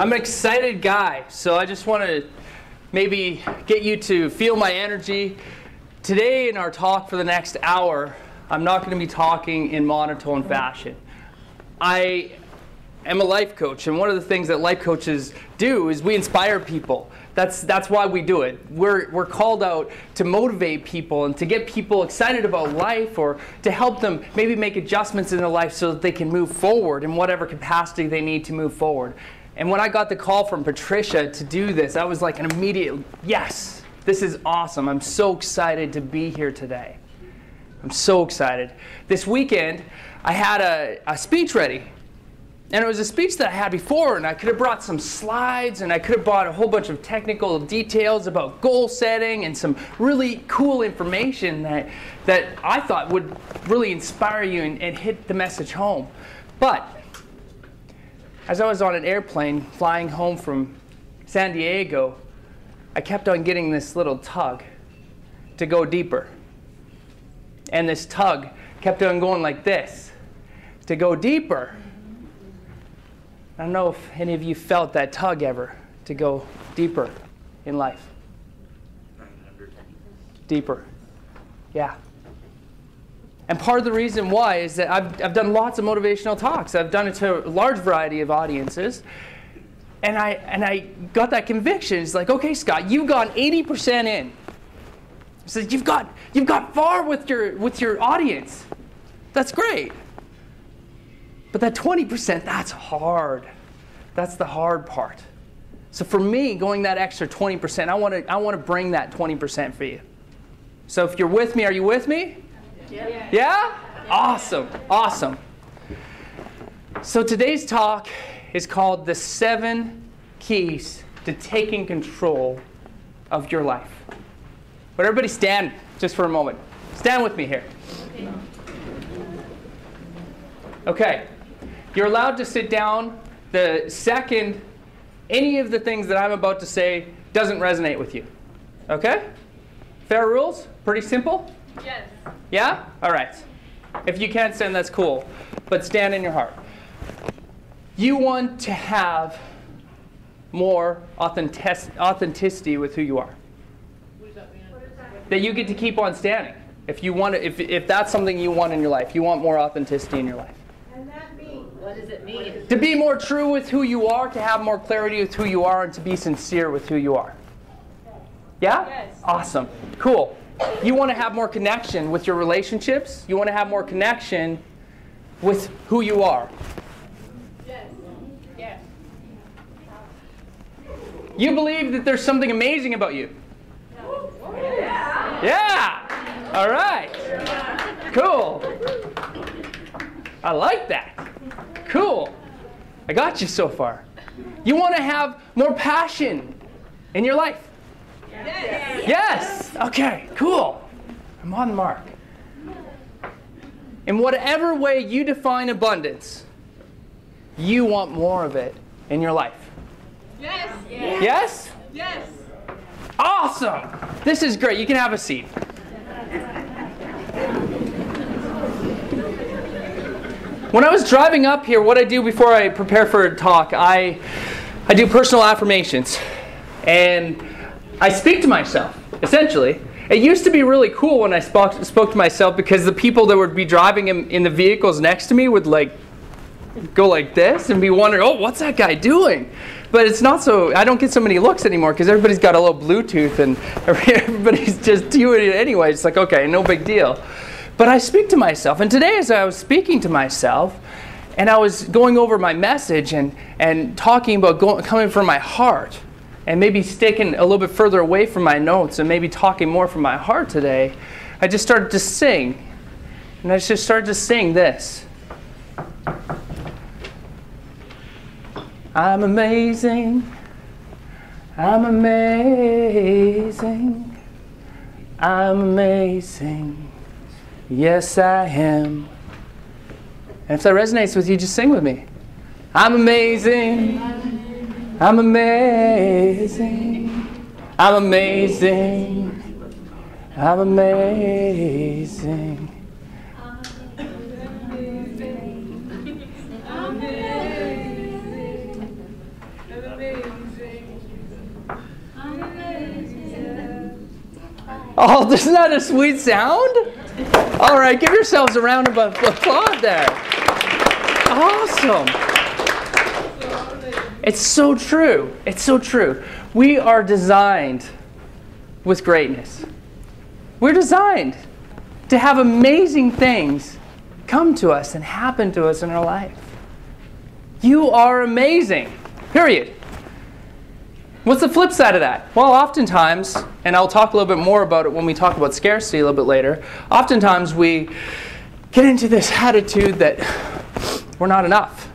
I'm an excited guy, so I just want to maybe get you to feel my energy. Today in our talk for the next hour, I'm not going to be talking in monotone fashion. I am a life coach, and one of the things that life coaches do is we inspire people. That's why we do it. We're called out to motivate people and to get people excited about life, or to help them maybe make adjustments in their life so that they can move forward in whatever capacity they need to move forward. And when I got the call from Patricia to do this, I was like an immediate, yes, this is awesome. I'm so excited to be here today. I'm so excited. This weekend, I had a speech ready. And it was a speech that I had before, and I could have brought some slides, and I could have brought a whole bunch of technical details about goal setting and some really cool information that I thought would really inspire you and hit the message home. But as I was on an airplane flying home from San Diego, I kept on getting this little tug to go deeper. And this tug kept on going like this, to go deeper. I don't know if any of you felt that tug ever, to go deeper in life. Deeper. Yeah. And part of the reason why is that I've done lots of motivational talks. I've done it to a large variety of audiences. And I got that conviction. It's like, okay, Scott, you've gone 80% in. So you've got far with your audience. That's great. But that 20%, that's hard. That's the hard part. So for me, going that extra 20%, I want to bring that 20% for you. So if you're with me, are you with me? Yeah? Yeah? Awesome. Awesome. So today's talk is called The 7 Keys to Taking Control of Your Life. But everybody stand just for a moment. Stand with me here. Okay. You're allowed to sit down the second any of the things that I'm about to say doesn't resonate with you. Okay? Fair rules? Pretty simple? Yes. Yeah? All right. If you can't stand, that's cool. But stand in your heart. You want to have more authenticity with who you are. What does that mean? That you get to keep on standing. If that's something you want in your life, you want more authenticity in your life. What does it mean? To be more true with who you are, to have more clarity with who you are, and to be sincere with who you are. Yeah? Yes. Awesome. Cool. You want to have more connection with your relationships. You want to have more connection with who you are. Yes. Yes. You believe that there's something amazing about you. Yeah. Yeah. All right. Cool. I like that. Cool. I got you so far. You want to have more passion in your life. Yes. Yes. Okay, cool. I'm on the mark. In whatever way you define abundance, you want more of it in your life. Yes. Yes? Yes. Awesome. This is great. You can have a seat. When I was driving up here, what I do before I prepare for a talk, I do personal affirmations. And I speak to myself, essentially. It used to be really cool when I spoke to myself, because the people that would be driving in the vehicles next to me would go like this and be wondering, oh, what's that guy doing? But it's not so, I don't get so many looks anymore because everybody's got a little Bluetooth and everybody's just doing it anyway. It's like, okay, no big deal. But I speak to myself. And today, as I was speaking to myself, and I was going over my message and talking about coming from my heart, and maybe sticking a little bit further away from my notes and maybe talking more from my heart today, I just started to sing. And I just started to sing this. I'm amazing. I'm amazing. I'm amazing. Yes, I am. And if that resonates with you, just sing with me. I'm amazing. I'm amazing. I'm amazing. I'm amazing. Oh, isn't that a sweet sound? All right, give yourselves a round of applause there. Awesome. It's so true. It's so true. We are designed with greatness. We're designed to have amazing things come to us and happen to us in our life. You are amazing, period. What's the flip side of that? Well, oftentimes, and I'll talk a little bit more about it when we talk about scarcity a little bit later, oftentimes we get into this attitude that we're not enough.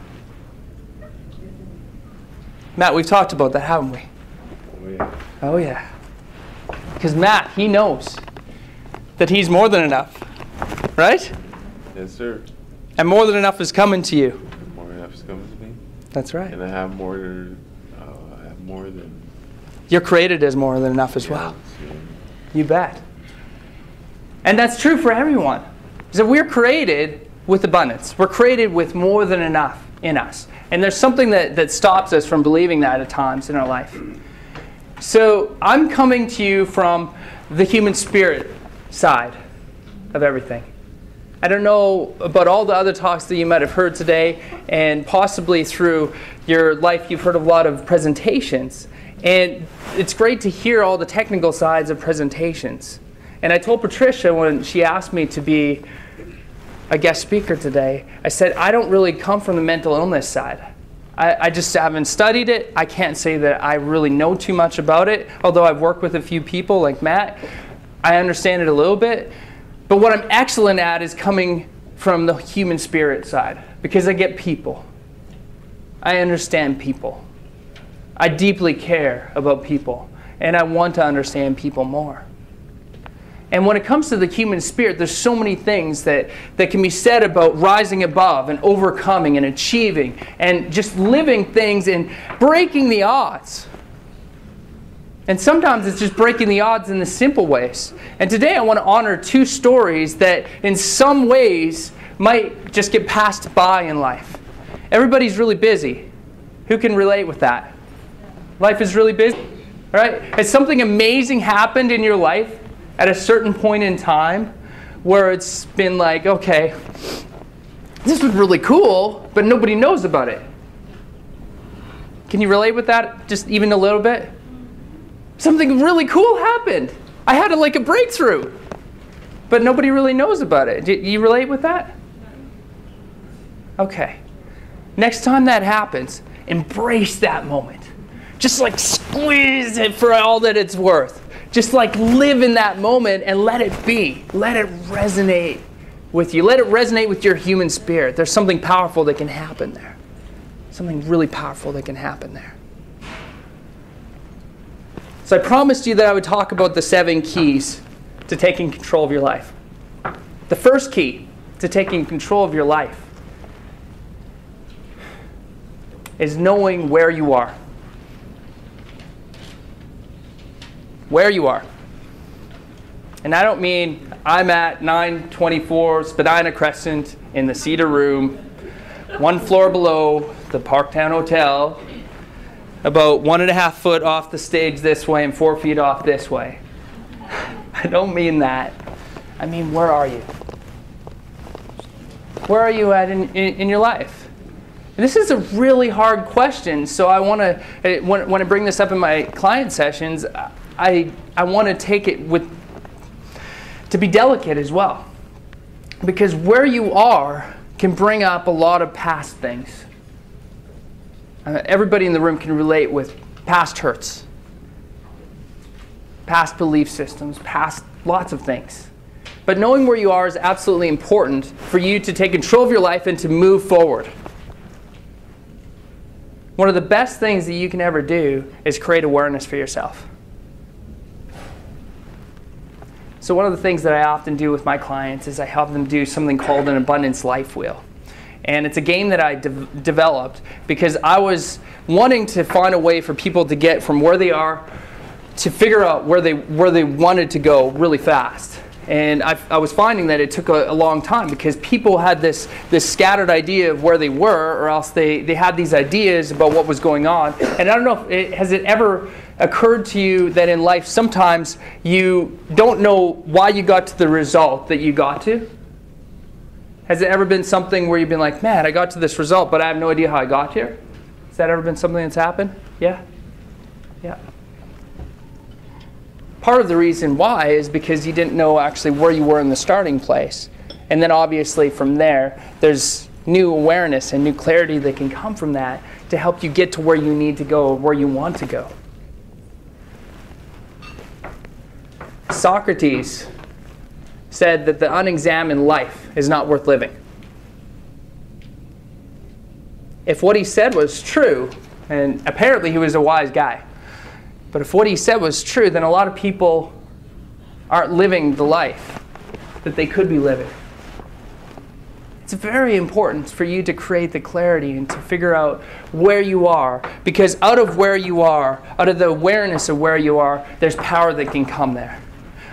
Matt, we've talked about that, haven't we? Oh, yeah. Oh, yeah. Because Matt, he knows that he's more than enough, right? Yes, sir. And more than enough is coming to you. More than enough is coming to me. That's right. And I have more than You're created as more than enough as well. You bet. And that's true for everyone. So we're created with abundance. We're created with more than enough in us. And there's something that stops us from believing that at times in our life. So I'm coming to you from the human spirit side of everything. I don't know about all the other talks that you might have heard today, and possibly through your life you've heard a lot of presentations. And it's great to hear all the technical sides of presentations. And I told Patricia when she asked me to be a guest speaker today, I said, I don't really come from the mental illness side. I just haven't studied it. I can't say that I really know too much about it. Although I've worked with a few people like Matt, I understand it a little bit. But what I'm excellent at is coming from the human spirit side, because I get people. I understand people. I deeply care about people, and I want to understand people more. And when it comes to the human spirit, there's so many things that can be said about rising above and overcoming and achieving and just living things and breaking the odds. And sometimes it's just breaking the odds in the simple ways. And today I want to honor two stories that in some ways might just get passed by in life. Everybody's really busy. Who can relate with that? Life is really busy, right? Has something amazing happened in your life at a certain point in time where it's been like, okay, this was really cool, but nobody knows about it? Can you relate with that just even a little bit? Something really cool happened. I had a breakthrough, but nobody really knows about it. Do you relate with that? Okay. Next time that happens, embrace that moment. Just squeeze it for all that it's worth. Just live in that moment and let it be. Let it resonate with you. Let it resonate with your human spirit. There's something powerful that can happen there. Something really powerful that can happen there. So I promised you that I would talk about the 7 keys to taking control of your life. The first key to taking control of your life is knowing where you are. Where you are. And I don't mean I'm at 924 Spadina Crescent in the Cedar Room, 1 floor below the Parktown Hotel, about 1.5 foot off the stage this way and 4 feet off this way. I don't mean that. I mean, where are you? Where are you at in your life? And this is a really hard question, so I want to, when I bring this up in my client sessions, I want to take it to be delicate as well. Because where you are can bring up a lot of past things. Everybody in the room can relate with past hurts, past belief systems, past lots of things. But knowing where you are is absolutely important for you to take control of your life and to move forward. One of the best things that you can ever do is create awareness for yourself. So one of the things that I often do with my clients is I help them do something called an abundance life wheel. And it's a game that I developed because I was wanting to find a way for people to get from where they are to figure out where they wanted to go really fast. And I was finding that it took a long time because people had this scattered idea of where they were, or else they had these ideas about what was going on. And I don't know, has it ever occurred to you that in life sometimes you don't know why you got to the result that you got to? Has it ever been something where you've been like, man, I got to this result, but I have no idea how I got here? Has that ever been something that's happened? Yeah? Yeah. Part of the reason why is because you didn't know actually where you were in the starting place. And then obviously from there, there's new awareness and new clarity that can come from that to help you get to where you need to go or where you want to go. Socrates said that the unexamined life is not worth living. If what he said was true, and apparently he was a wise guy, but if what he said was true, then a lot of people aren't living the life that they could be living. It's very important for you to create the clarity and to figure out where you are, because out of where you are, out of the awareness of where you are, there's power that can come there.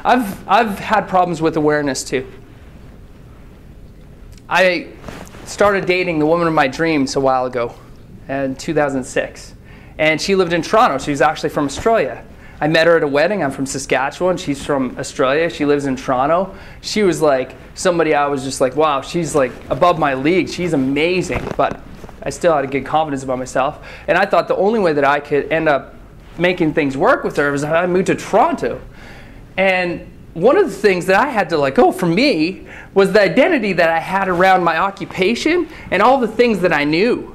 I've had problems with awareness too. I started dating the woman of my dreams a while ago in 2006. And she lived in Toronto. She was actually from Australia. I met her at a wedding. I'm from Saskatchewan. She's from Australia. She lives in Toronto. She was like somebody I was just like, wow, she's like above my league. She's amazing. But I still had a good confidence about myself. And I thought the only way that I could end up making things work with her was if I moved to Toronto. And one of the things that I had to let go for me was the identity that I had around my occupation and all the things that I knew.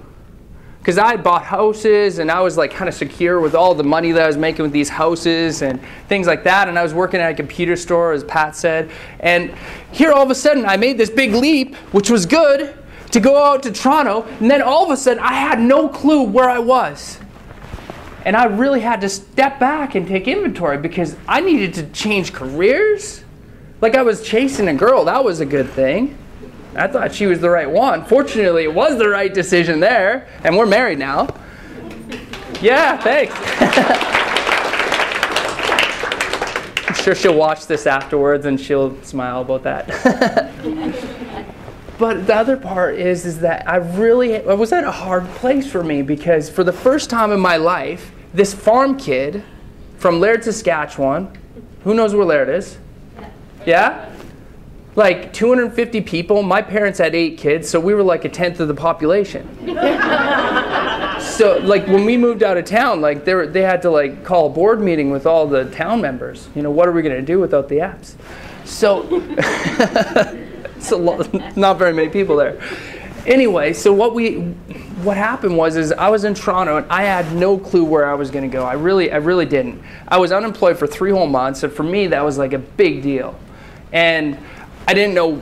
Because I had bought houses and I was like kind of secure with all the money that I was making with these houses and things like that. And I was working at a computer store, as Pat said. And here all of a sudden I made this big leap, which was good, to go out to Toronto. And then all of a sudden I had no clue where I was. And I really had to step back and take inventory because I needed to change careers. Like I was chasing a girl, that was a good thing. I thought she was the right one. Fortunately, it was the right decision there, and we're married now. Yeah, thanks. I'm sure she'll watch this afterwards and she'll smile about that. But the other part is that I was at a hard place for me because for the first time in my life, this farm kid from Laird, Saskatchewan, who knows where Laird is? Yeah? Like 250 people. My parents had 8 kids, so we were like a tenth of the population. So like when we moved out of town, like they had to like call a board meeting with all the town members. You know, what are we going to do without the apps? So not very many people there. Anyway, so what happened was I was in Toronto and I had no clue where I was going to go. I really didn't. I was unemployed for 3 whole months, and for me that was like a big deal. And I didn't know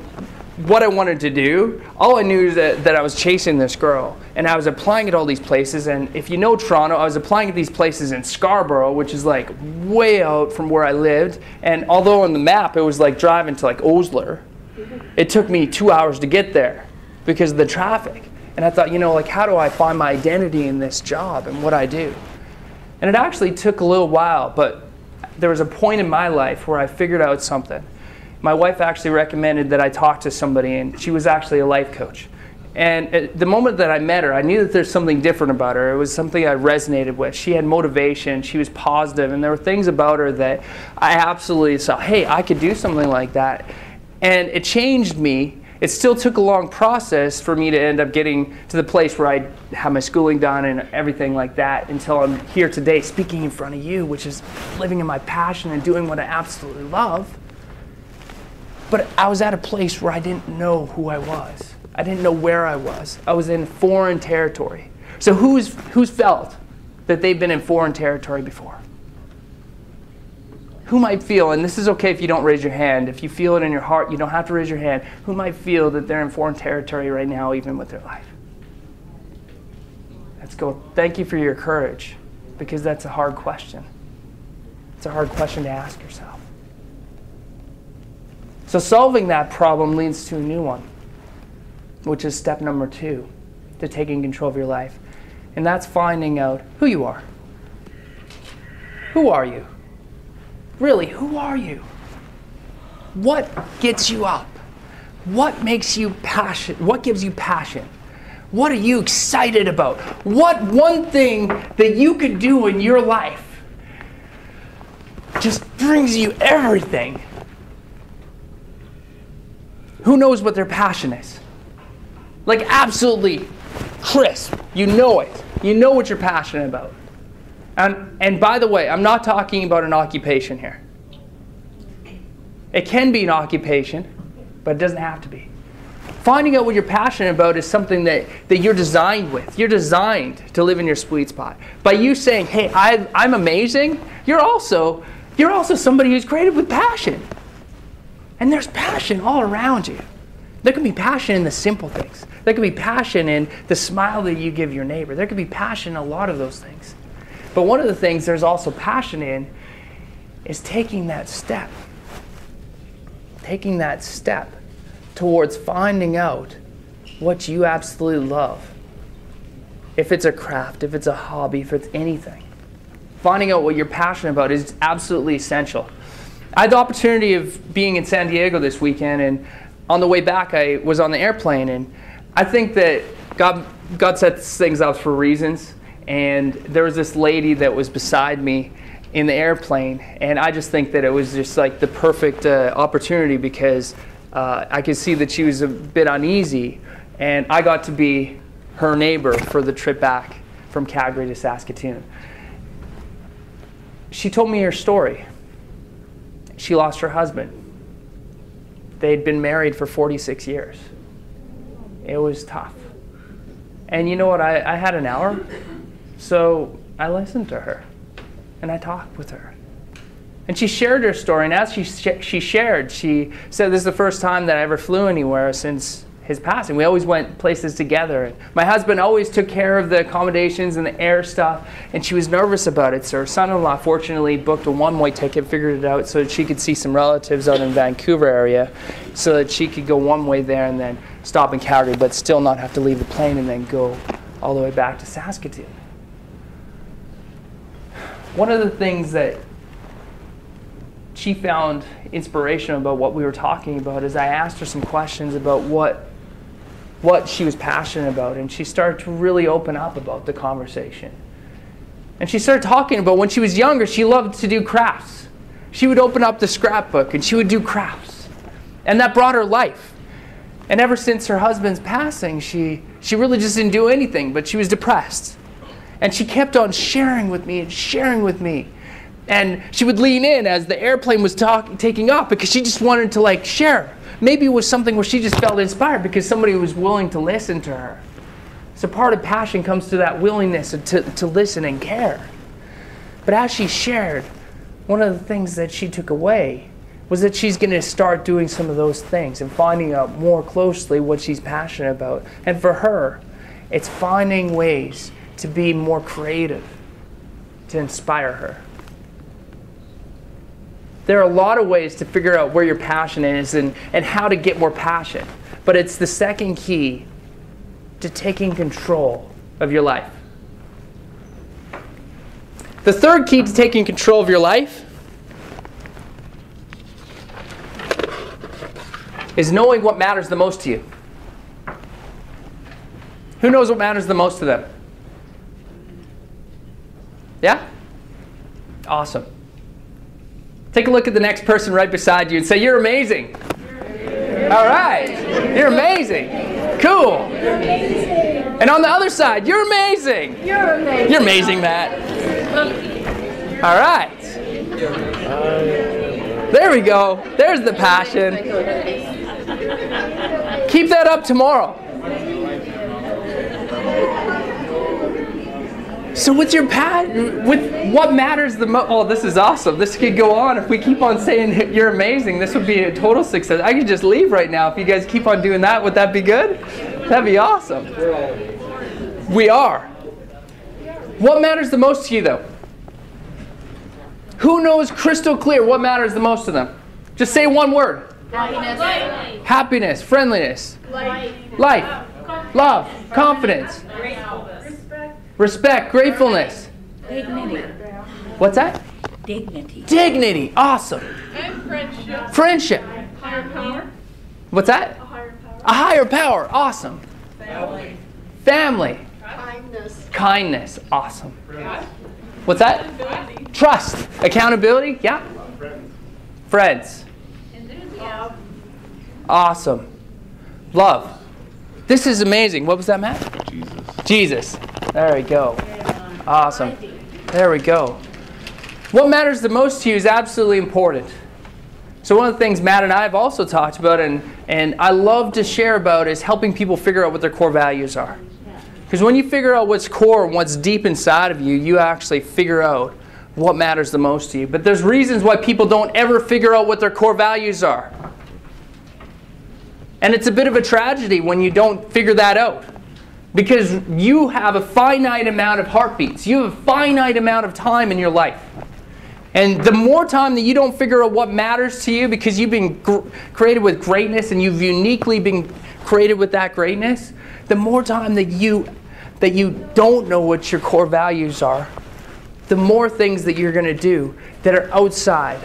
what I wanted to do. All I knew is that I was chasing this girl. And I was applying at all these places. And if you know Toronto, I was applying at these places in Scarborough, which is like way out from where I lived. And although on the map it was like driving to like Osler, it took me 2 hours to get there because of the traffic. And I thought, you know, like how do I find my identity in this job and what I do? And it actually took a little while, but there was a point in my life where I figured out something. My wife actually recommended that I talk to somebody, and she was actually a life coach. And at the moment that I met her, I knew that there's something different about her. It was something I resonated with. She had motivation, she was positive, and there were things about her that I absolutely saw, hey, I could do something like that. And it changed me. It still took a long process for me to end up getting to the place where I had my schooling done and everything like that until I'm here today speaking in front of you, which is living in my passion and doing what I absolutely love. But I was at a place where I didn't know who I was. I didn't know where I was. I was in foreign territory. So who's felt that they've been in foreign territory before? Who might feel, and this is okay if you don't raise your hand, if you feel it in your heart, you don't have to raise your hand, who might feel that they're in foreign territory right now, even with their life? Let's go. Thank you for your courage, because that's a hard question. It's a hard question to ask yourself. So solving that problem leads to a new one, which is step number 2 to taking control of your life. And that's finding out who you are. Who are you? Really, who are you? What gets you up? What makes you passionate? What gives you passion? What are you excited about? What one thing that you could do in your life just brings you everything? Who knows what their passion is? Like absolutely crisp. You know it. You know what you're passionate about. And by the way, I'm not talking about an occupation here. It can be an occupation, but it doesn't have to be. Finding out what you're passionate about is something that you're designed with. You're designed to live in your sweet spot. By you saying, hey, I'm amazing, you're also somebody who's created with passion. And there's passion all around you. There can be passion in the simple things. There can be passion in the smile that you give your neighbor. There can be passion in a lot of those things. But one of the things there's also passion in is taking that step. Taking that step towards finding out what you absolutely love. If it's a craft, if it's a hobby, if it's anything. Finding out what you're passionate about is absolutely essential. I had the opportunity of being in San Diego this weekend, and on the way back I was on the airplane, and I think that God sets things up for reasons. And there was this lady that was beside me in the airplane, and I just think that it was just like the perfect opportunity because I could see that she was a bit uneasy, and I got to be her neighbor for the trip back from Calgary to Saskatoon. She told me her story. She lost her husband. They'd been married for 46 years. It was tough. And you know what? I had an hour, so I listened to her, and I talked with her. And she shared her story, and as she shared, she said, this is the first time that I ever flew anywhere since his passing. We always went places together. And my husband always took care of the accommodations and the air stuff, and she was nervous about it. So her son-in-law fortunately booked a one-way ticket, figured it out so that she could see some relatives out in Vancouver area so that she could go one way there and then stop in Calgary, but still not have to leave the plane and then go all the way back to Saskatoon. One of the things that she found inspiration about what we were talking about is I asked her some questions about what she was passionate about, and she started to really open up about the conversation. And she started talking about when she was younger, she loved to do crafts. She would open up the scrapbook and she would do crafts. And that brought her life. And ever since her husband's passing, she really just didn't do anything, but she was depressed. And she kept on sharing with me and sharing with me. And she would lean in as the airplane was taking off because she just wanted to share. Maybe it was something where she just felt inspired because somebody was willing to listen to her. So part of passion comes to that willingness to listen and care. But as she shared, one of the things that she took away was that she's going to start doing some of those things and finding out more closely what she's passionate about. And for her, it's finding ways to be more creative, to inspire her. There are a lot of ways to figure out where your passion is and how to get more passion. But it's the second key to taking control of your life. The third key to taking control of your life is knowing what matters the most to you. Who knows what matters the most to them? Yeah? Awesome. Take a look at the next person right beside you and say, you're amazing. All right. You're amazing. Cool. And on the other side, you're amazing. You're amazing. You're amazing, Matt. All right. There we go. There's the passion. Keep that up tomorrow. So with what matters the most, oh, this is awesome. This could go on. If we keep on saying you're amazing, this would be a total success. I could just leave right now. If you guys keep on doing that, would that be good? That'd be awesome. We are. What matters the most to you, though? Who knows crystal clear what matters the most to them? Just say one word. Happiness. Happiness, friendliness, life, love, confidence, respect, gratefulness. Dignity. What's that? Dignity. Dignity. Awesome. And friendship. Friendship. higher power. What's that? A higher power. A higher power. Awesome. Family. Family. Kindness. Kindness. Awesome. Trust. What's that? Accountability. Trust. Accountability. Yeah. Friends. Enthusiasm. Awesome. Love. This is amazing. What was that, Matt? Jesus. Jesus. There we go. Awesome. There we go. What matters the most to you is absolutely important. So one of the things Matt and I have also talked about and I love to share about is helping people figure out what their core values are. Because when you figure out what's core and what's deep inside of you, you actually figure out what matters the most to you. But there's reasons why people don't ever figure out what their core values are. And it's a bit of a tragedy when you don't figure that out. Because you have a finite amount of heartbeats. You have a finite amount of time in your life. And the more time that you don't figure out what matters to you because you've been created with greatness and you've uniquely been created with that greatness, the more time that you don't know what your core values are, the more things that you're going to do that are outside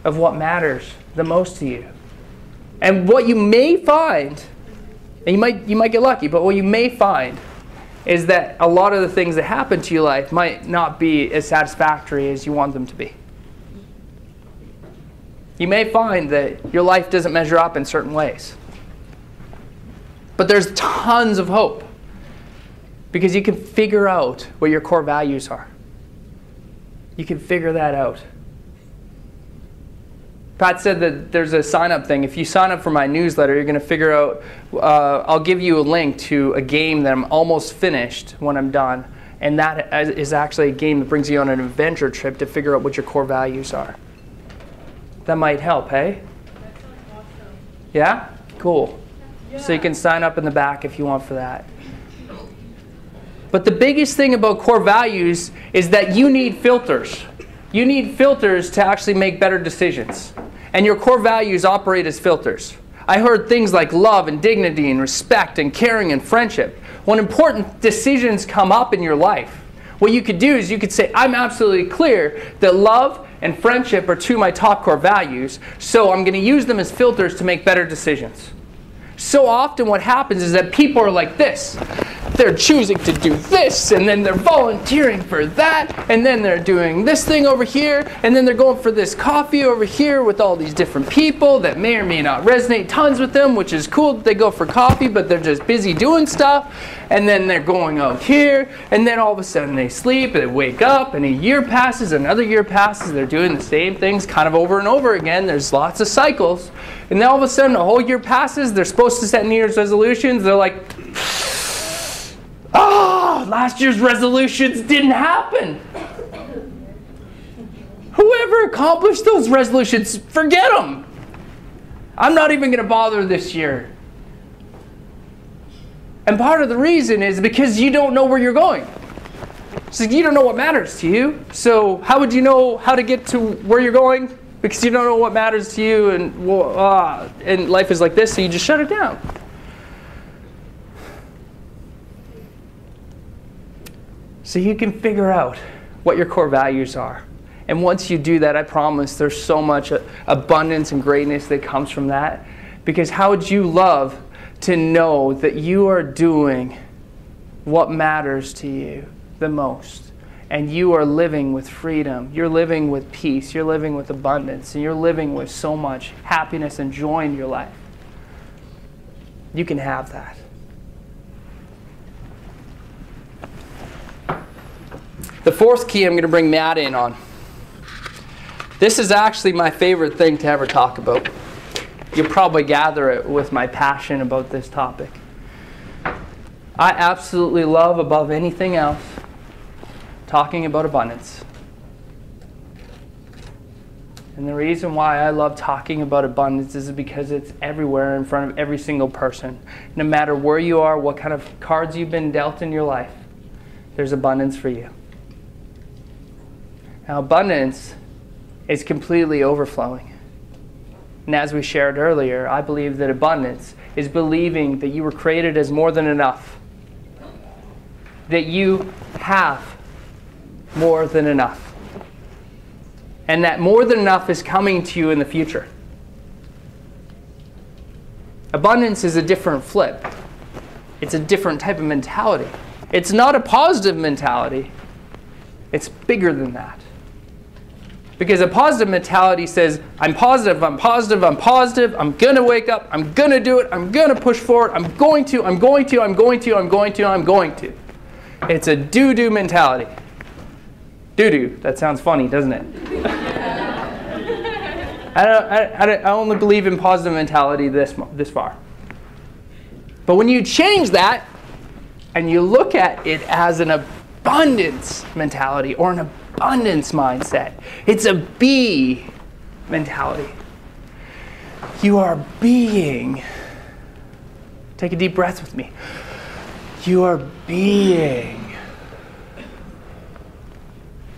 of what matters the most to you. And what you may find, and you might get lucky, but what you may find is that a lot of the things that happen to your life might not be as satisfactory as you want them to be. You may find that your life doesn't measure up in certain ways. But there's tons of hope because you can figure out what your core values are. You can figure that out. Pat said that there's a sign-up thing. If you sign up for my newsletter, you're going to figure out, I'll give you a link to a game that I'm almost finished when I'm done. And that is actually a game that brings you on an adventure trip to figure out what your core values are. That might help, hey? That sounds awesome. Yeah? Cool. Yeah. So you can sign up in the back if you want for that. But the biggest thing about core values is that you need filters. You need filters to actually make better decisions. And your core values operate as filters. I heard things like love and dignity and respect and caring and friendship. When important decisions come up in your life, what you could do is you could say, I'm absolutely clear that love and friendship are two of my top core values, so I'm going to use them as filters to make better decisions. So often what happens is that people are like this. They're choosing to do this, and then they're volunteering for that, and then they're doing this thing over here, and then they're going for this coffee over here with all these different people that may or may not resonate tons with them, which is cool that they go for coffee, but they're just busy doing stuff, and then they're going out here, and then all of a sudden they sleep, and they wake up, and a year passes, another year passes, they're doing the same things kind of over and over again. There's lots of cycles, and then all of a sudden a whole year passes, they're supposed to set New Year's resolutions, they're like, last year's resolutions didn't happen. Whoever accomplished those resolutions, forget them. I'm not even going to bother this year. And part of the reason is because you don't know where you're going. So you don't know what matters to you. So how would you know how to get to where you're going? Because you don't know what matters to you, and life is like this, so you just shut it down. So you can figure out what your core values are. And once you do that, I promise there's so much abundance and greatness that comes from that. Because how would you love to know that you are doing what matters to you the most? And you are living with freedom. You're living with peace. You're living with abundance. And you're living with so much happiness and joy in your life. You can have that. The fourth key I'm going to bring Matt in on. This is actually my favorite thing to ever talk about. You'll probably gather it with my passion about this topic. I absolutely love, above anything else, talking about abundance. And the reason why I love talking about abundance is because it's everywhere in front of every single person. No matter where you are, what kind of cards you've been dealt in your life, there's abundance for you. Now, abundance is completely overflowing. And as we shared earlier, I believe that abundance is believing that you were created as more than enough. That you have more than enough. And that more than enough is coming to you in the future. Abundance is a different flip. It's a different type of mentality. It's not a positive mentality. It's bigger than that. Because a positive mentality says, I'm positive, I'm positive, I'm positive, I'm going to wake up, I'm going to do it, I'm going to push forward, I'm going to. It's a do-do mentality. Do-do, that sounds funny, doesn't it? I only believe in positive mentality this far. But when you change that and you look at it as an abundance mentality or an abundance mindset, it's a be mentality. You are being. Take a deep breath with me. You are being.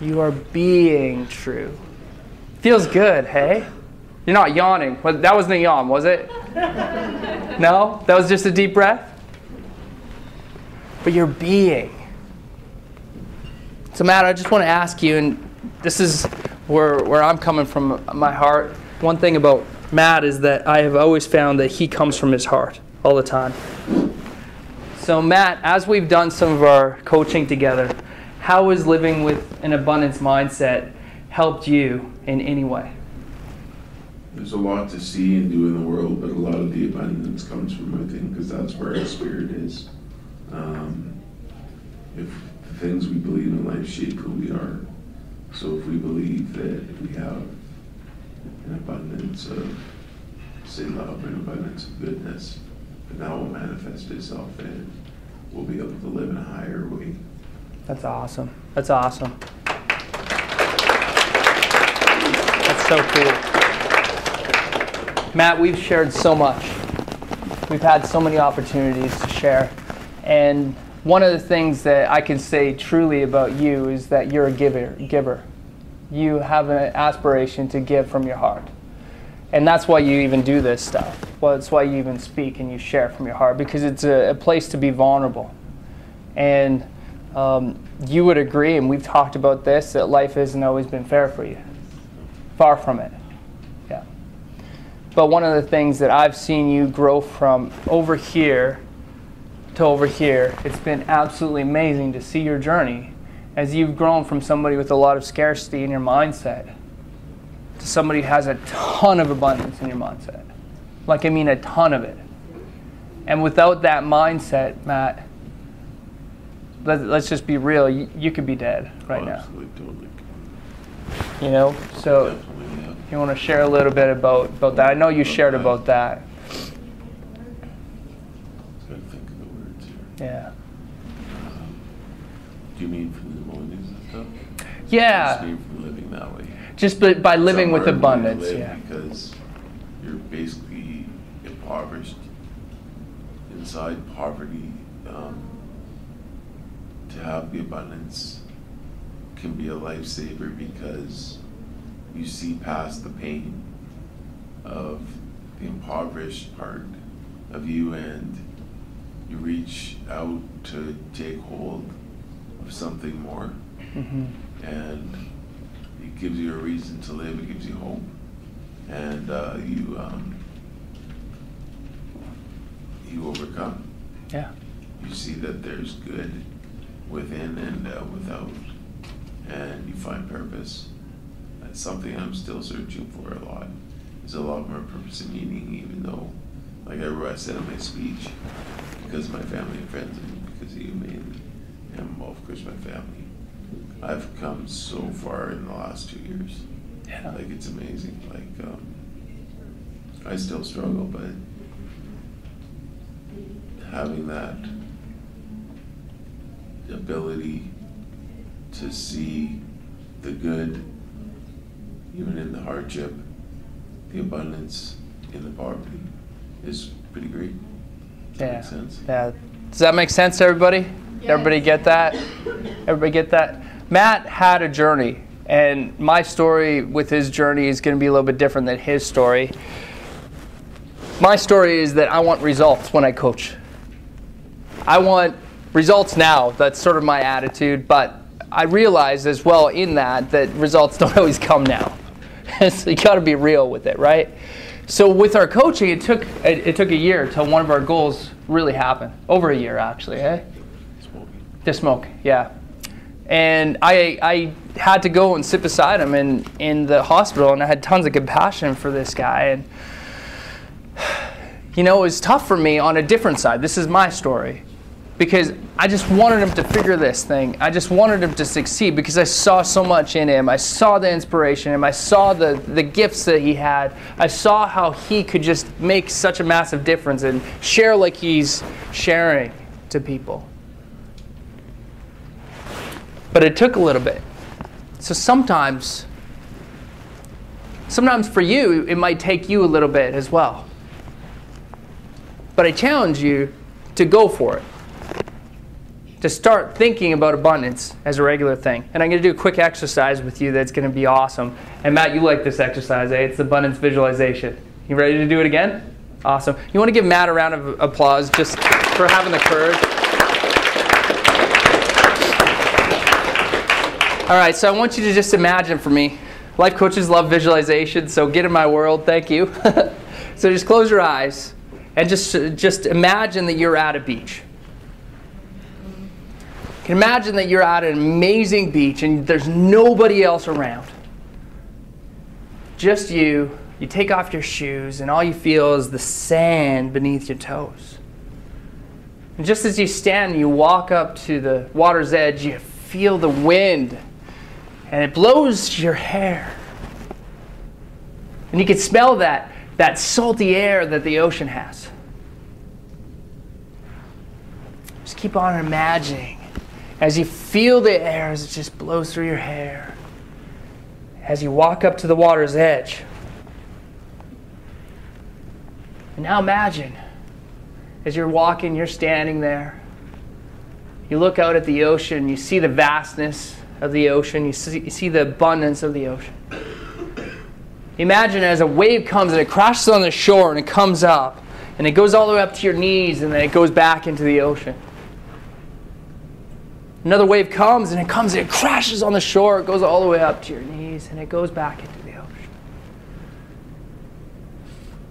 You are being true. Feels good, hey? You're not yawning. That wasn't a yawn, was it? No? That was just a deep breath? But you're being. So Matt, I just want to ask you, and this is where I'm coming from my heart. One thing about Matt is that I have always found that he comes from his heart all the time. So Matt, as we've done some of our coaching together, how has living with an abundance mindset helped you in any way? There's a lot to see and do in the world, but a lot of the abundance comes from within, because that's where our spirit is. If the things we believe in life shape who we are, so if we believe that we have an abundance of, say, love and abundance of goodness, then that will manifest itself and we'll be able to live in a higher way. That's awesome. That's awesome. That's so cool. Matt, we've shared so much. We've had so many opportunities to share. And one of the things that I can say truly about you is that you're a giver. You have an aspiration to give from your heart. And that's why you even do this stuff. Well, it's why you even speak and you share from your heart, because it's a place to be vulnerable. And you would agree, and we've talked about this, that life hasn't always been fair for you. Far from it. Yeah. But one of the things that I've seen you grow from over here to over here, it's been absolutely amazing to see your journey as you've grown from somebody with a lot of scarcity in your mindset to somebody who has a ton of abundance in your mindset. Like, I mean a ton of it. And without that mindset, Matt, let's just be real, you could be dead right now. Absolutely, totally. You know, so Definitely, yeah. you want to share a little bit about that? I know you shared about that. Gotta think of the words here. Yeah. Do you mean from the mornings and stuff? Yeah. Just mean from living that way. Just by living with Somewhere where you abundance, live, yeah. Because you're basically impoverished inside poverty. To have the abundance can be a lifesaver because you see past the pain of the impoverished part of you and you reach out to take hold of something more. Mm-hmm. And it gives you a reason to live, it gives you hope, and you overcome. Yeah. You see that there's good within and without, and you find purpose. That's something I'm still searching for a lot. There's a lot more purpose and meaning, even though, like I said in my speech, because of my family and friends, and because of you mainly, and of course my family, I've come so far in the last 2 years. Yeah. Like, it's amazing. Like, I still struggle, but having that ability to see the good, even in the hardship, the abundance in the poverty, is pretty great. Does that make sense? Yeah. Does that make sense to everybody? Yes. Everybody get that? Everybody get that? Matt had a journey, and my story with his journey is going to be a little bit different than his story. My story is that I want results when I coach. I want results now. That's sort of my attitude, but I realize as well in that results don't always come now. So you got to be real with it, right? So with our coaching, it took a year till one of our goals really happened. Over a year, actually, eh? Smoking. The smoke, yeah. And I had to go and sit beside him in the hospital, and I had tons of compassion for this guy. And, you know, it was tough for me on a different side. This is my story. Because I just wanted him to figure this thing. I just wanted him to succeed because I saw so much in him. I saw the inspiration in him. I saw the gifts that he had. I saw how he could just make such a massive difference and share like he's sharing to people. But it took a little bit. So sometimes for you, it might take you a little bit as well. But I challenge you to go for it. To start thinking about abundance as a regular thing. And I'm going to do a quick exercise with you that's going to be awesome. And Matt, you like this exercise, eh? It's abundance visualization. You ready to do it again? Awesome. You want to give Matt a round of applause just for having the courage. All right, so I want you to just imagine for me. Life coaches love visualization, so get in my world. Thank you. So just close your eyes and just imagine that you're at a beach. You can imagine that you're at an amazing beach and there's nobody else around. Just you. You take off your shoes and all you feel is the sand beneath your toes. And just as you stand and you walk up to the water's edge, you feel the wind and it blows your hair. And you can smell that salty air that the ocean has. Just keep on imagining. As you feel the air as it just blows through your hair, as you walk up to the water's edge. And now imagine, as you're walking, you're standing there. You look out at the ocean, you see the vastness of the ocean, you see the abundance of the ocean. Imagine as a wave comes and it crashes on the shore and it comes up, and it goes all the way up to your knees and then it goes back into the ocean. Another wave comes and it crashes on the shore. It goes all the way up to your knees and it goes back into the ocean.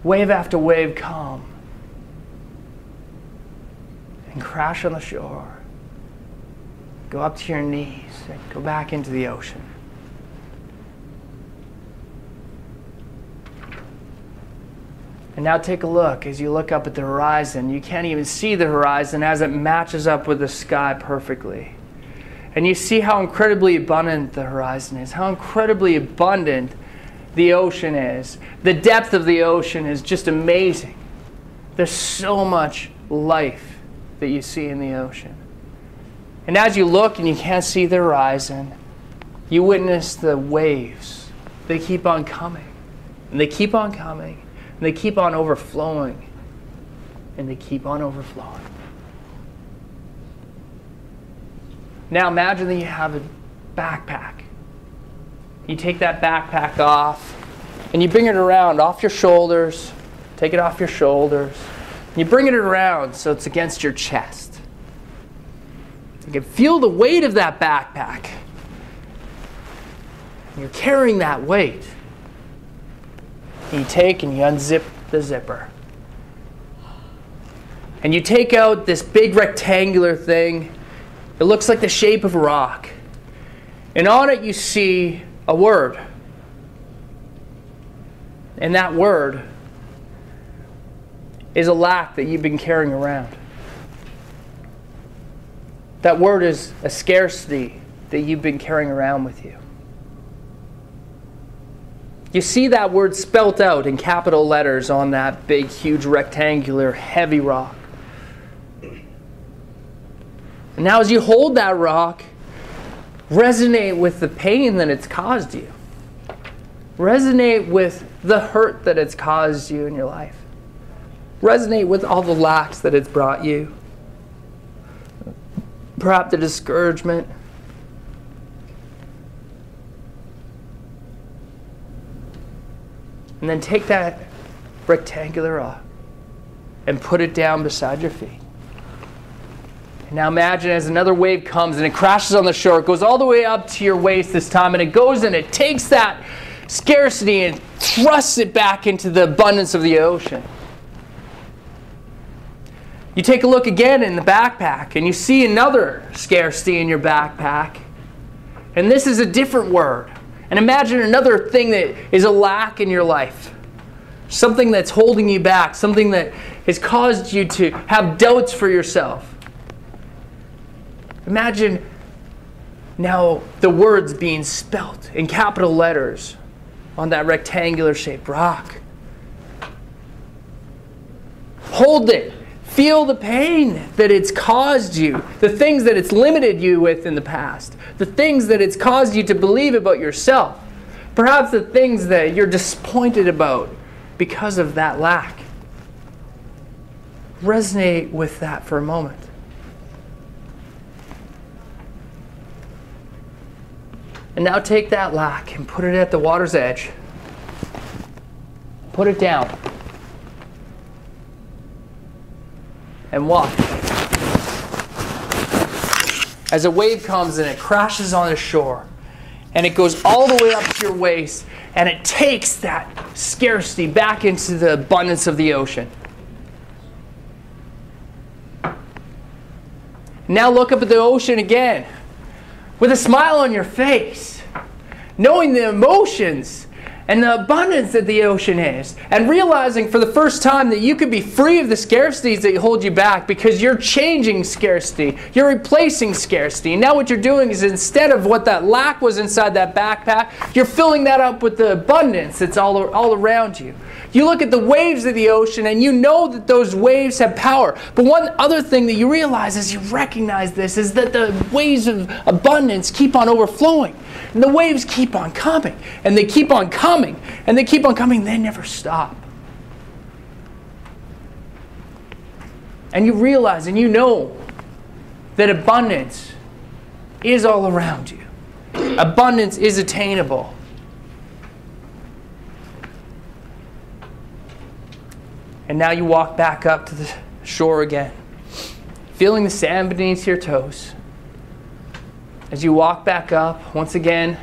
Wave after wave come and crash on the shore. Go up to your knees and go back into the ocean. And now take a look. As you look up at the horizon, you can't even see the horizon as it matches up with the sky perfectly. And you see how incredibly abundant the horizon is, how incredibly abundant the ocean is. The depth of the ocean is just amazing. There's so much life that you see in the ocean. And as you look and you can't see the horizon, you witness the waves. They keep on coming, and they keep on coming, and they keep on overflowing, and they keep on overflowing. Now imagine that you have a backpack. You take that backpack off and you bring it around off your shoulders. Take it off your shoulders. And you bring it around so it's against your chest. You can feel the weight of that backpack. You're carrying that weight. And you take and you unzip the zipper. And you take out this big rectangular thing. It looks like the shape of a rock. And on it you see a word. And that word is a lack that you've been carrying around. That word is a scarcity that you've been carrying around with you. You see that word spelt out in capital letters on that big, huge, rectangular, heavy rock. And now as you hold that rock, resonate with the pain that it's caused you. Resonate with the hurt that it's caused you in your life. Resonate with all the lacks that it's brought you. Perhaps the discouragement. And then take that rectangular rock and put it down beside your feet. And now imagine as another wave comes and it crashes on the shore. It goes all the way up to your waist this time, and it goes and it takes that scarcity and thrusts it back into the abundance of the ocean. You take a look again in the backpack and you see another scarcity in your backpack. And this is a different word. And imagine another thing that is a lack in your life. Something that's holding you back. Something that has caused you to have doubts for yourself. Imagine now the words being spelt in capital letters on that rectangular shaped rock. Hold it. Feel the pain that it's caused you, the things that it's limited you with in the past, the things that it's caused you to believe about yourself, perhaps the things that you're disappointed about because of that lack. Resonate with that for a moment. And now take that lack and put it at the water's edge. Put it down. And watch. As a wave comes and it crashes on the shore, and it goes all the way up to your waist, and it takes that scarcity back into the abundance of the ocean. Now look up at the ocean again, with a smile on your face, knowing the emotions and the abundance that the ocean is, and realizing for the first time that you could be free of the scarcities that hold you back because you're changing scarcity. You're replacing scarcity. And now what you're doing is, instead of what that lack was inside that backpack, you're filling that up with the abundance that's all around you. You look at the waves of the ocean and you know that those waves have power. But one other thing that you realize as you recognize this is that the waves of abundance keep on overflowing. And the waves keep on coming. And they keep on coming. And they keep on coming. They never stop. And you realize and you know that abundance is all around you. Abundance is attainable. And now you walk back up to the shore again, feeling the sand beneath your toes. As you walk back up, once again,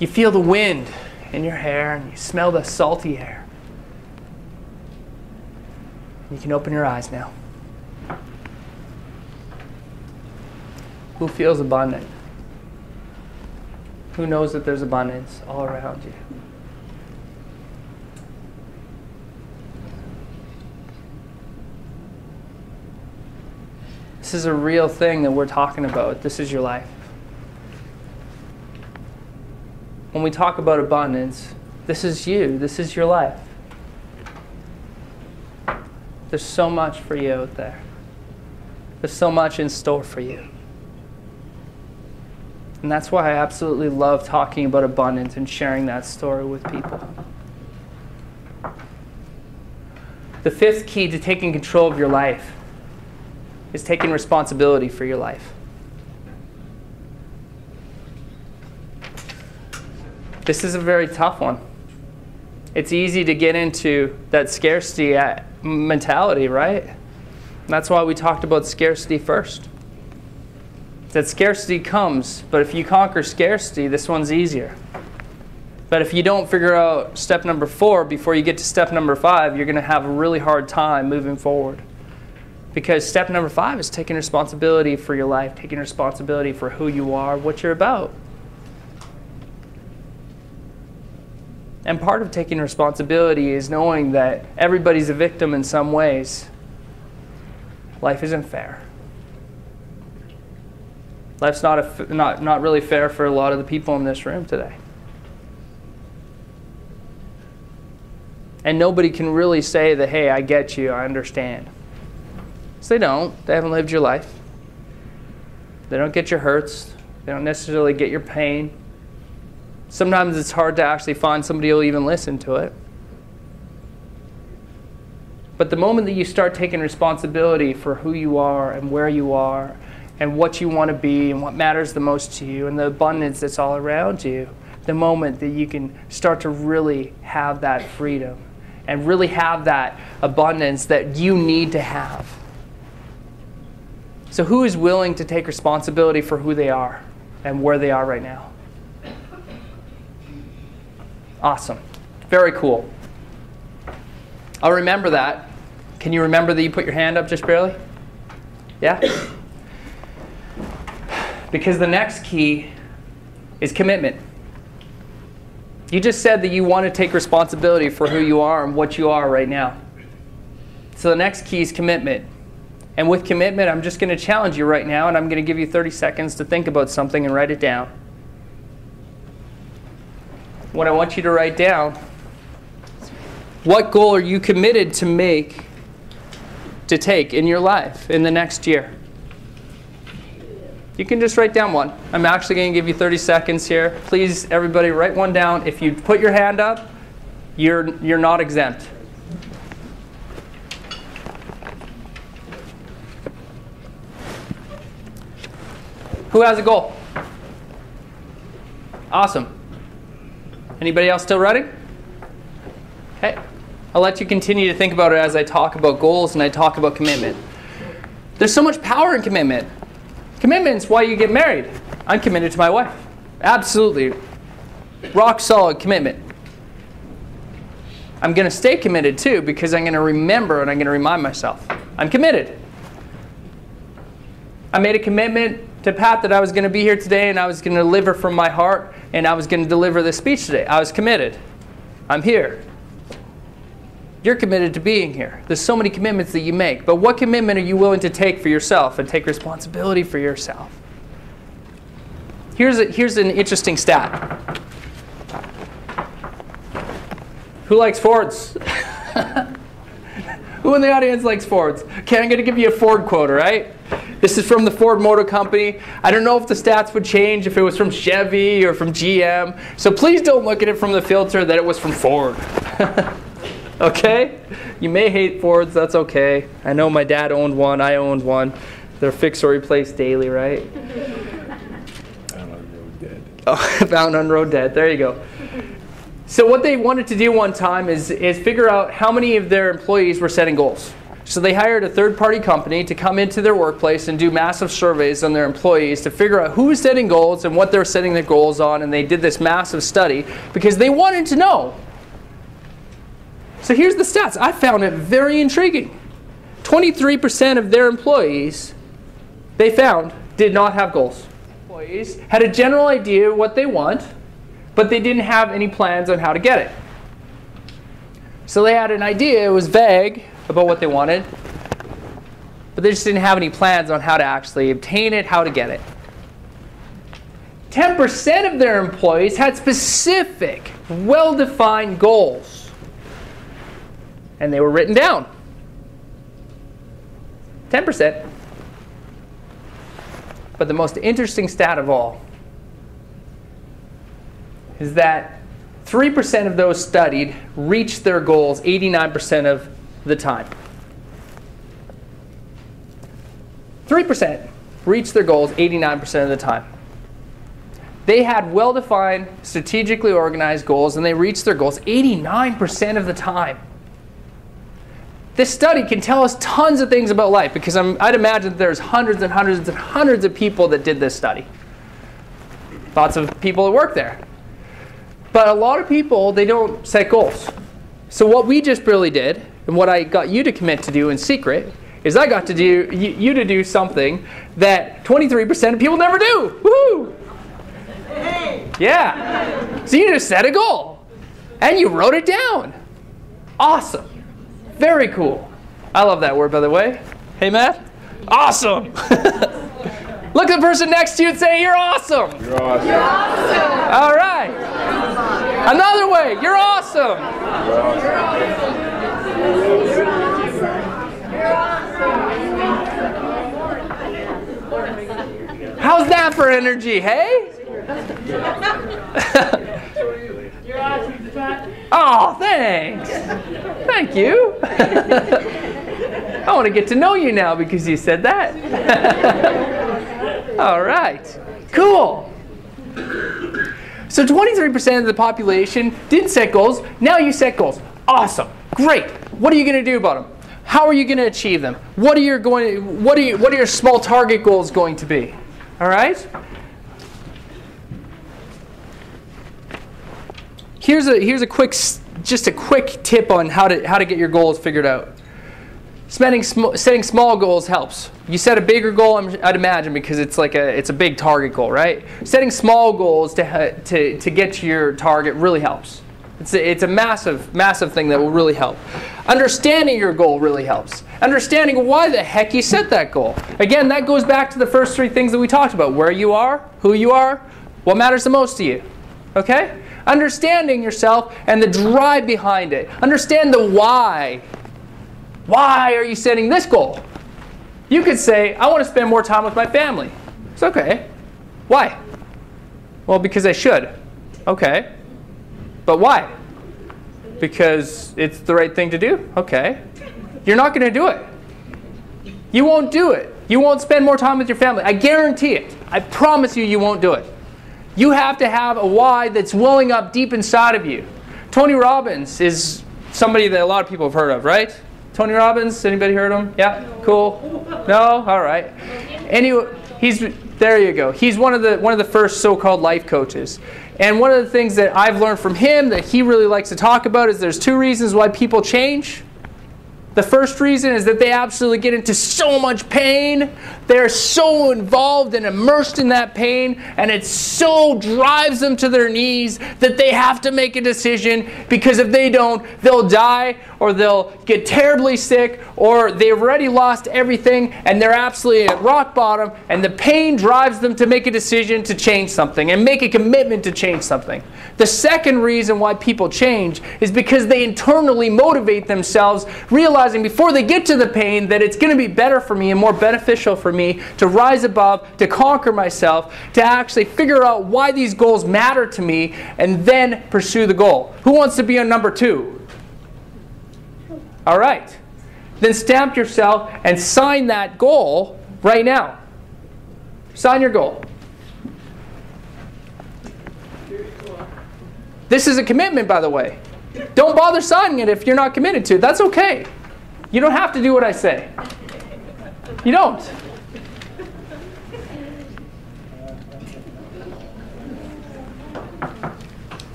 you feel the wind in your hair and you smell the salty air. You can open your eyes now. Who feels abundant? Who knows that there's abundance all around you? This is a real thing that we're talking about. This is your life. When we talk about abundance, this is you. This is your life. There's so much for you out there. There's so much in store for you. And that's why I absolutely love talking about abundance and sharing that story with people. The fifth key to taking control of your life is taking responsibility for your life. This is a very tough one. It's easy to get into that scarcity mentality, right? And that's why we talked about scarcity first. That scarcity comes, but if you conquer scarcity, this one's easier. But if you don't figure out step number 4 before you get to step number 5, you're going to have a really hard time moving forward. Because step number 5 is taking responsibility for your life, taking responsibility for who you are, what you're about. And part of taking responsibility is knowing that everybody's a victim in some ways. Life isn't fair. Life's not really fair for a lot of the people in this room today. And nobody can really say that, hey, I get you, I understand. Because they don't. They haven't lived your life. They don't get your hurts. They don't necessarily get your pain. Sometimes it's hard to actually find somebody who will even listen to it. But the moment that you start taking responsibility for who you are and where you are and what you want to be and what matters the most to you and the abundance that's all around you, the moment that you can start to really have that freedom and really have that abundance that you need to have. So who is willing to take responsibility for who they are and where they are right now? Awesome. Very cool. I'll remember that. Can you remember that you put your hand up just barely? Yeah? Because the next key is commitment. You just said that you want to take responsibility for who you are and what you are right now. So the next key is commitment. And with commitment, I'm just going to challenge you right now, and I'm going to give you 30 seconds to think about something and write it down. What I want you to write down, what goal are you committed to take in your life in the next year? You can just write down one. I'm actually going to give you 30 seconds here. Please, everybody, write one down. If you put your hand up, you're not exempt. Who has a goal? Awesome. Anybody else still writing? Okay. I'll let you continue to think about it as I talk about goals and I talk about commitment. There's so much power in commitment. Commitment's why you get married. I'm committed to my wife. Absolutely. Rock solid commitment. I'm going to stay committed too because I'm going to remember and I'm going to remind myself. I'm committed. I made a commitment to Pat that I was going to be here today and I was going to deliver from my heart and I was going to deliver this speech today. I was committed. I'm here. You're committed to being here. There's so many commitments that you make. But what commitment are you willing to take for yourself and take responsibility for yourself? Here's an interesting stat. Who likes Fords? Who in the audience likes Fords? Okay, I'm going to give you a Ford quote, all right? This is from the Ford Motor Company. I don't know if the stats would change if it was from Chevy or from GM. So please don't look at it from the filter that it was from Ford. Okay? You may hate Fords, that's okay. I know my dad owned one, I owned one. They're fix or replace daily, right? Found on road dead. Oh, found on road dead, there you go. So what they wanted to do one time is figure out how many of their employees were setting goals. So they hired a third-party company to come into their workplace and do massive surveys on their employees to figure out who was setting goals and what they're setting their goals on, and they did this massive study because they wanted to know. So here's the stats. I found it very intriguing. 23% of their employees, they found, did not have goals. Employees had a general idea of what they want, but they didn't have any plans on how to get it. So they had an idea, it was vague about what they wanted, but they just didn't have any plans on how to actually obtain it, how to get it. 10% of their employees had specific, well-defined goals. And they were written down. 10%. But the most interesting stat of all is that 3% of those studied reached their goals 89% of the time. 3% reached their goals 89% of the time. They had well-defined, strategically organized goals, and they reached their goals 89% of the time. This study can tell us tons of things about life because I'd imagine that there's hundreds and hundreds and hundreds of people that did this study. Lots of people that work there. But a lot of people, they don't set goals. So what we just barely did, and what I got you to commit to do in secret, is I got to do you to do something that 23% of people never do. Woohoo! Yeah. So you just set a goal. And you wrote it down. Awesome. Very cool. I love that word, by the way. Hey, Matt? Awesome. Look at the person next to you and say, you're awesome. You're awesome. You're awesome. All right. Another way, you're awesome. You're awesome. You're awesome. How's that for energy, hey? You're awesome, Pat. Oh, thanks. Thank you. I want to get to know you now because you said that. All right. Cool. So 23% of the population didn't set goals. Now you set goals. Awesome. Great. What are you going to do about them? How are you going to achieve them? What are your small target goals going to be? All right? here's a quick tip on how to get your goals figured out. Setting small goals helps. You set a bigger goal, I'd imagine, because it's a big target goal, right? Setting small goals to get to your target really helps. It's a massive thing that will really help. Understanding your goal really helps. Understanding why the heck you set that goal. Again, that goes back to the first three things that we talked about: where you are, who you are, what matters the most to you. Okay? Understanding yourself and the drive behind it. Understand the why. Why are you setting this goal? You could say, I want to spend more time with my family. It's okay. Why? Well, because I should. Okay. But why? Because it's the right thing to do? Okay. You're not going to do it. You won't do it. You won't spend more time with your family. I guarantee it. I promise you, you won't do it. You have to have a why that's welling up deep inside of you. Tony Robbins is somebody that a lot of people have heard of, right? Tony Robbins, anybody heard of him? Yeah? Cool? No? All right. Anyway, there you go. He's one of the first so-called life coaches. And one of the things that I've learned from him that he really likes to talk about is there's two reasons why people change. The first reason is that they absolutely get into so much pain. They're so involved and immersed in that pain, and it so drives them to their knees that they have to make a decision, because if they don't, they'll die, or they'll get terribly sick, or they've already lost everything and they're absolutely at rock bottom, and the pain drives them to make a decision to change something and make a commitment to change something. The second reason why people change is because they internally motivate themselves, realizing before they get to the pain that it's going to be better for me and more beneficial for me to rise above, to conquer myself, to actually figure out why these goals matter to me, and then pursue the goal. Who wants to be on number 2? All right. Then stamp yourself and sign that goal right now. Sign your goal. This is a commitment, by the way. Don't bother signing it if you're not committed to it. That's okay. You don't have to do what I say. You don't.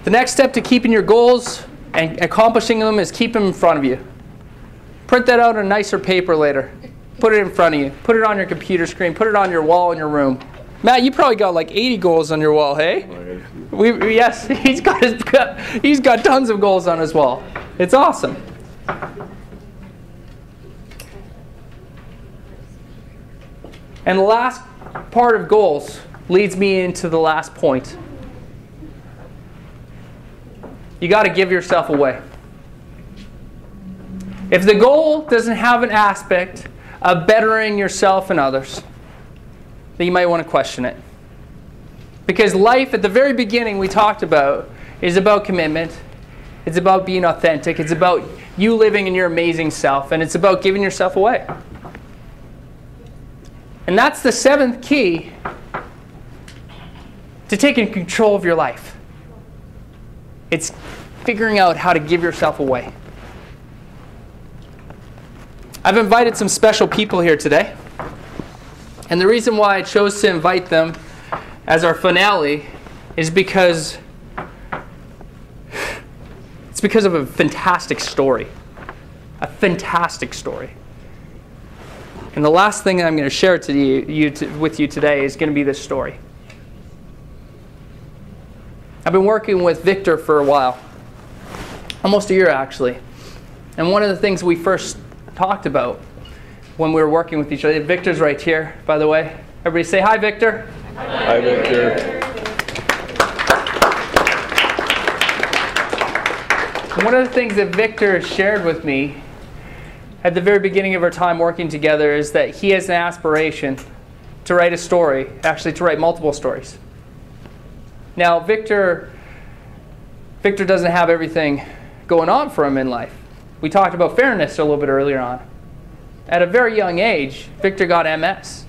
The next step to keeping your goals and accomplishing them is keep them in front of you. Print that out on nicer paper later. Put it in front of you. Put it on your computer screen. Put it on your wall in your room. Matt, you probably got like 80 goals on your wall, hey? Yes, he's got tons of goals on his wall. It's awesome. And the last part of goals leads me into the last point. You got to give yourself away. If the goal doesn't have an aspect of bettering yourself and others, then you might want to question it. Because life, at the very beginning we talked about, is about commitment. It's about being authentic. It's about you living in your amazing self. And it's about giving yourself away. And that's the 7th key to taking control of your life. It's figuring out how to give yourself away. I've invited some special people here today. And the reason why I chose to invite them as our finale is because it's because of a fantastic story. A fantastic story. And the last thing I'm going to share with you today is going to be this story. I've been working with Victor for a while. Almost a year, actually. And one of the things we first talked about when we were working with each other, Victor's right here, by the way. Everybody say hi, Victor. Hi, Victor. One of the things that Victor shared with me at the very beginning of our time working together is that he has an aspiration to write a story, actually to write multiple stories. Now, Victor doesn't have everything going on for him in life. We talked about fairness a little bit earlier on. At a very young age, Victor got MS.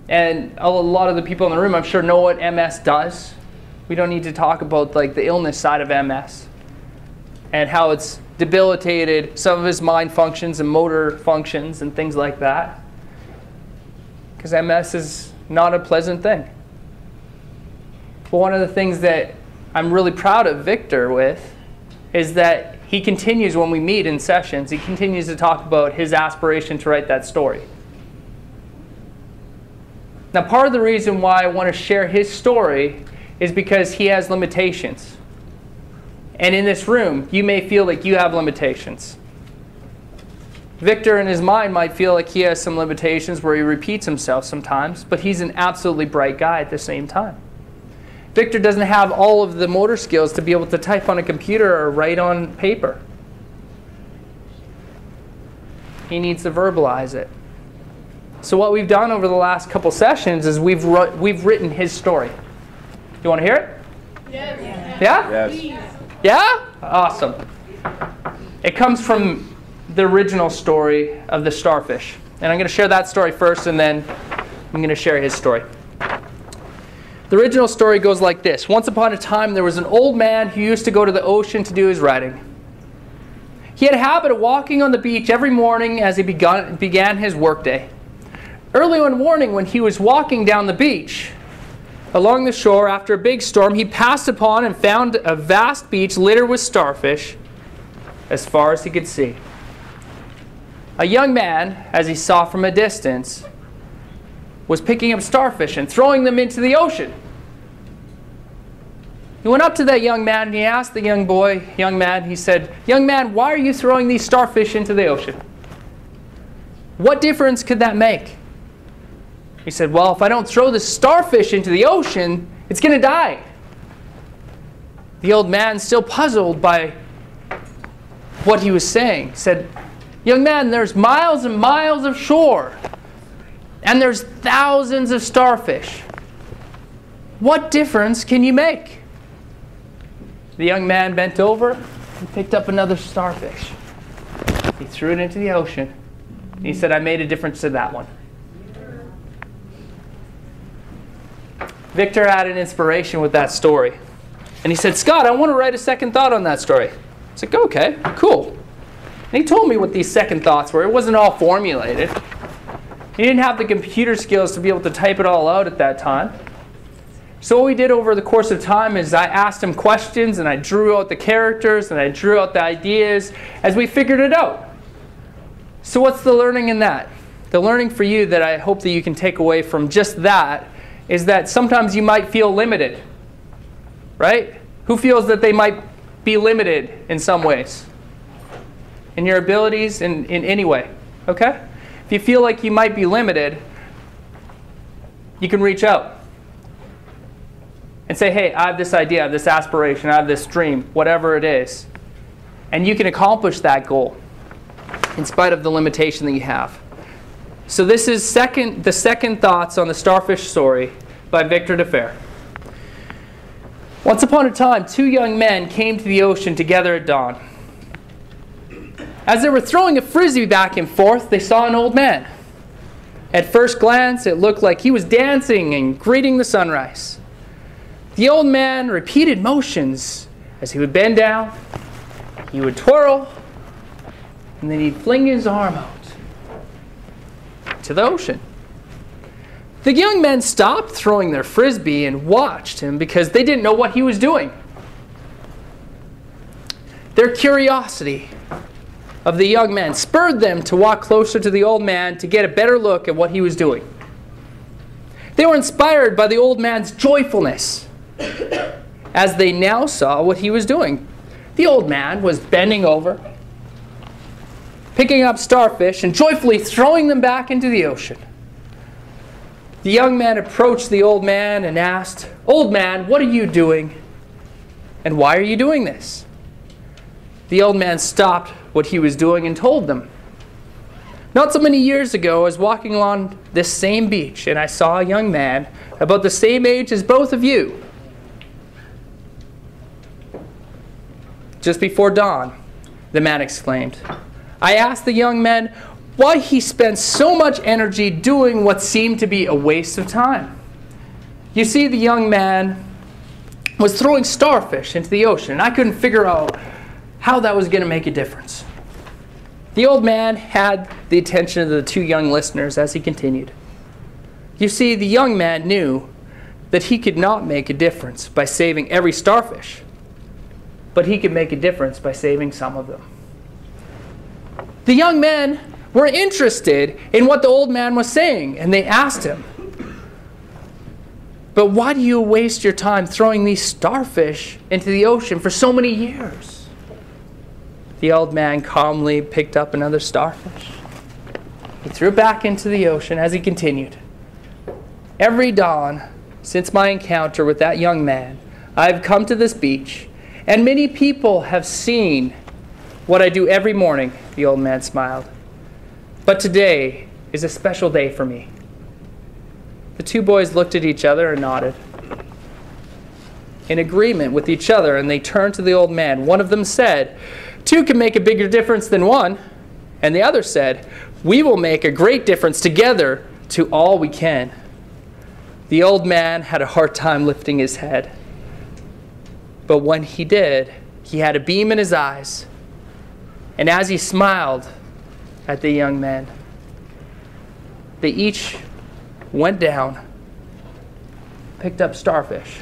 And a lot of the people in the room, I'm sure, know what MS does. We don't need to talk about like the illness side of MS and how it's debilitated some of his mind functions and motor functions and things like that. because MS is not a pleasant thing. But one of the things that I'm really proud of Victor with is that he continues, when we meet in sessions, he continues to talk about his aspiration to write that story. Now, part of the reason why I want to share his story is because he has limitations. And in this room, you may feel like you have limitations. Victor, in his mind, might feel like he has some limitations where he repeats himself sometimes, but he's an absolutely bright guy at the same time. Victor doesn't have all of the motor skills to be able to type on a computer or write on paper. He needs to verbalize it. So what we've done over the last couple sessions is we've written his story. You want to hear it? Yes. Yeah? Yes. Yeah? Awesome. It comes from the original story of the starfish. And I'm going to share that story first, and then I'm going to share his story. The original story goes like this. Once upon a time, there was an old man who used to go to the ocean to do his writing. He had a habit of walking on the beach every morning as he began his workday. Early one morning, when he was walking down the beach along the shore after a big storm, he passed upon and found a vast beach littered with starfish as far as he could see. A young man, as he saw from a distance, was picking up starfish and throwing them into the ocean. He went up to that young man and he asked the young man, he said, "Young man, why are you throwing these starfish into the ocean? What difference could that make?" He said, "Well, if I don't throw the starfish into the ocean, it's going to die." The old man, still puzzled by what he was saying, said, "Young man, there's miles and miles of shore, and there's thousands of starfish. What difference can you make?" The young man bent over and picked up another starfish. He threw it into the ocean. He said, "I made a difference to that one." Victor had an inspiration with that story. And he said, "Scott, I want to write a second thought on that story." I was like, "Okay, cool." And he told me what these second thoughts were. It wasn't all formulated. He didn't have the computer skills to be able to type it all out at that time. So what we did over the course of time is I asked him questions, and I drew out the characters, and I drew out the ideas as we figured it out. So what's the learning in that? The learning for you that I hope that you can take away from just that is that sometimes you might feel limited, right? Who feels that they might be limited in some ways? In your abilities, in any way, okay? If you feel like you might be limited, you can reach out and say, "Hey, I have this idea, I have this aspiration, I have this dream," whatever it is. And you can accomplish that goal in spite of the limitation that you have. So this is the second thoughts on the starfish story by Victor Defer. Once upon a time, two young men came to the ocean together at dawn. As they were throwing a frisbee back and forth, they saw an old man. At first glance, it looked like he was dancing and greeting the sunrise. The old man repeated motions as he would bend down, he would twirl, and then he'd fling his arm out to the ocean. The young men stopped throwing their frisbee and watched him because they didn't know what he was doing. Their curiosity of the young men spurred them to walk closer to the old man to get a better look at what he was doing. They were inspired by the old man's joyfulness as they now saw what he was doing. The old man was bending over, picking up starfish and joyfully throwing them back into the ocean. The young man approached the old man and asked, "Old man, what are you doing? And why are you doing this?" The old man stopped what he was doing and told them, "Not so many years ago, I was walking along this same beach and I saw a young man about the same age as both of you. Just before dawn," the man exclaimed, "I asked the young man why he spent so much energy doing what seemed to be a waste of time. You see, the young man was throwing starfish into the ocean, and I couldn't figure out how that was going to make a difference." The old man had the attention of the two young listeners as he continued. You see, the young man knew that he could not make a difference by saving every starfish, but he could make a difference by saving some of them. The young men were interested in what the old man was saying, and they asked him, "But why do you waste your time throwing these starfish into the ocean for so many years?" The old man calmly picked up another starfish. He threw it back into the ocean as he continued, "Every dawn since my encounter with that young man, I've come to this beach, and many people have seen what I do every morning." The old man smiled. "But today is a special day for me." The two boys looked at each other and nodded in agreement with each other, and they turned to the old man. One of them said, "Two can make a bigger difference than one." And the other said, "We will make a great difference together to all we can." The old man had a hard time lifting his head. But when he did, he had a beam in his eyes. And as he smiled at the young men, they each went down, picked up starfish,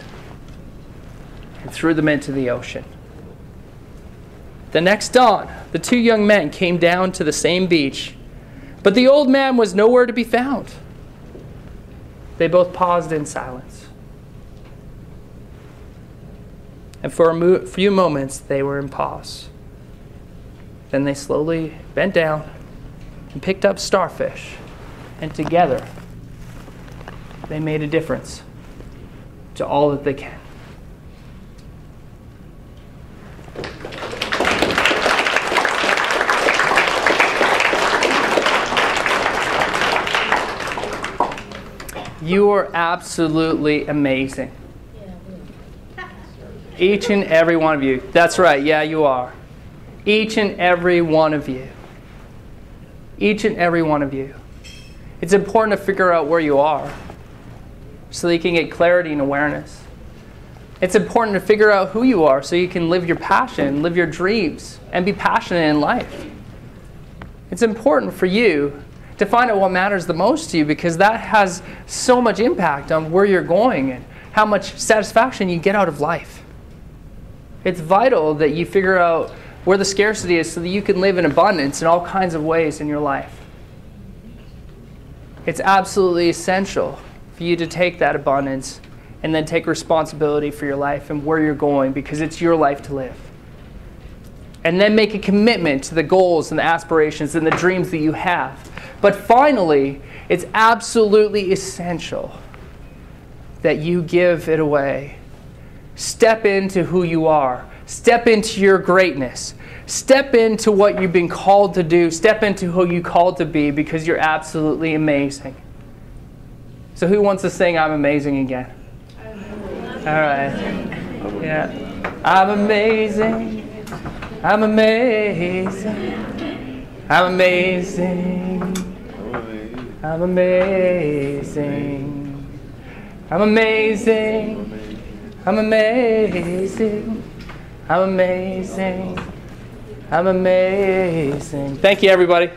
and threw them into the ocean. The next dawn, the two young men came down to the same beach, but the old man was nowhere to be found. They both paused in silence. And for a few moments, they were in pause. Then they slowly bent down and picked up starfish, and together, they made a difference to all that they can. You are absolutely amazing. Each and every one of you. That's right, yeah, you are. Each and every one of you. Each and every one of you. It's important to figure out where you are so that you can get clarity and awareness. It's important to figure out who you are so you can live your passion, live your dreams, and be passionate in life. It's important for you to find out what matters the most to you, because that has so much impact on where you're going and how much satisfaction you get out of life. It's vital that you figure out where the scarcity is so that you can live in abundance in all kinds of ways in your life. It's absolutely essential for you to take that abundance and then take responsibility for your life and where you're going, because it's your life to live. And then make a commitment to the goals and the aspirations and the dreams that you have. But finally, it's absolutely essential that you give it away. Step into who you are. Step into your greatness. Step into what you've been called to do. Step into who you're called to be, because you're absolutely amazing. So who wants to sing "I'm Amazing" again? All right. Yeah. I'm amazing. I'm amazing. I'm amazing. I'm amazing. I'm amazing. I'm amazing. I'm amazing. I'm amazing. Thank you, everybody.